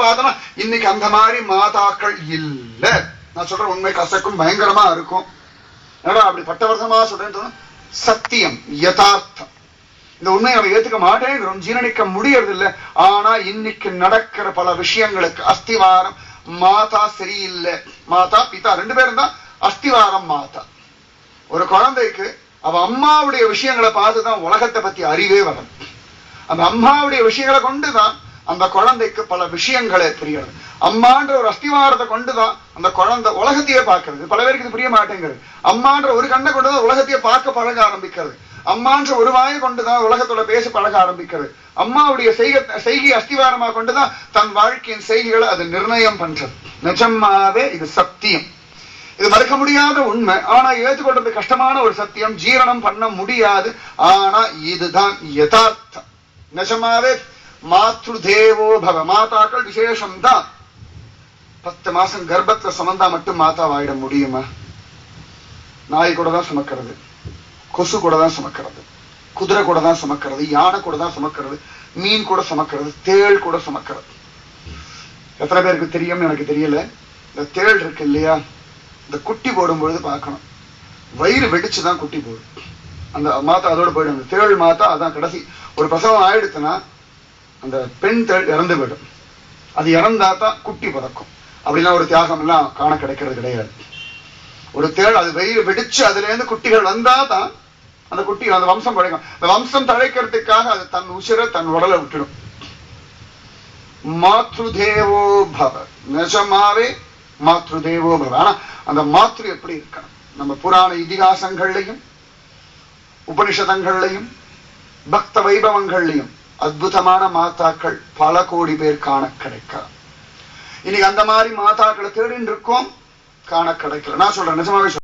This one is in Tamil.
பார்த்தோம்னா இன்னைக்கு அந்த மாதிரி மாதாக்கள் இல்ல. நான் சொல்ற உண்மை கசக்கும் பயங்கரமா இருக்கும். அப்படி பட்டவர்த்தமா சொல்றேன்னு சத்தியம் யதார்த்தம். இந்த உண்மையை நம்ம ஏத்துக்க மாட்டேங்கிறோம், ஜீரணிக்க முடியறது இல்லை. ஆனா இன்னைக்கு நடக்கிற பல விஷயங்களுக்கு அஸ்திவாரம் மாதா சரியில்லை. மாதா பிதா ரெண்டு பேரும் தான் அஸ்திவாரம் மாதா. ஒரு குழந்தைக்கு அவ அம்மாவுடைய விஷயங்களை பார்த்துதான் உலகத்தை பத்தி அறிவே வரும். அந்த அம்மாவுடைய விஷயங்களை கொண்டுதான் அந்த குழந்தைக்கு பல விஷயங்களை புரியாது. அம்மான்ற ஒரு அஸ்திவாரத்தை கொண்டுதான் அந்த குழந்தை உலகத்தையே பார்க்கறது. பல பேருக்கு இது புரிய மாட்டேங்கிறது. அம்மான்ற ஒரு கண்ணை கொண்டுதான் உலகத்தையே பார்க்க பழக ஆரம்பிக்கிறது. அம்மான்ற ஒரு வாயை கொண்டுதான் உலகத்தோட பேச பழக ஆரம்பிக்கிறது. அம்மாவுடைய செய்கை அஸ்திவாரமா கொண்டுதான் தன் வாழ்க்கையின் செய்கைகளை அது நிர்ணயம் பண்றது. நிஜமாவே இது சத்தியம், இது மறுக்க முடியாத உண்மை. ஆனா ஏற்றுக்கொள்றது கஷ்டமான ஒரு சத்தியம், ஜீரணம் பண்ண முடியாது. ஆனா இதுதான் யதார்த்தம். நிஜமாவே மாத்ரு தேவோ பவ. மாதாக்கள் விசேஷம்தான். 10 மாசம் கர்ப்பத்துல சுமந்தா மட்டும் மாதாவாயிட முடியுமா? நாய் கூட தான் சுமக்கிறது, கொசு கூட தான் சுமக்கிறது, குதிரை கூட தான் சுமக்கிறது, யானை கூட தான் சுமக்கிறது, மீன் கூட சுமக்கிறது, தேள் கூட சுமக்கிறது. எத்தனை பேருக்கு தெரியும்னு எனக்கு தெரியல. இந்த தேள் இருக்கு இல்லையா, இந்த குட்டி போடும்பொழுது பார்க்கணும், வயிறு வெடிச்சுதான் குட்டி போடும். அந்த மாதா அதோட போயிடும். தேள் மாதா அதான் கடைசி. ஒரு பிரசவம் ஆயிடுச்சுன்னா அந்த பெண் தேள் இறந்து போயிடும். அது இறந்தாதான் குட்டி பிறக்கும். அப்படிலாம் ஒரு தியாகம் எல்லாம் காண கிடைக்கிறது கிடையாது. ஒரு தேள் அது வயிறு வெடிச்சு அதுல இருந்து குட்டிகள் வந்தாதான் அந்த குட்டிகள் அந்த வம்சம் பழைக்கும். அந்த வம்சம் தழைக்கிறதுக்காக அது தன் உசிரை தன் உடலை விட்டுடும். மாத்ரு தேவோ பவ. நிஜமாவே மாத்ரு தேவோ பவ. ஆனா அந்த மாத்ரு எப்படி இருக்கணும்? நம்ம புராண இதிகாசங்கள்லையும் உபனிஷதங்கள்லையும் பக்த வைபவங்கள்லையும் அற்புதமான மாதாக்கள் பல கோடி பேர் காண கிடைக்க. இன்னைக்கு அந்த மாதிரி மாதாக்களை தேடின்னு இருக்கோம், காண கிடைக்கல. நான் சொல்றேன், நிஜமாவே சொல்றேன்.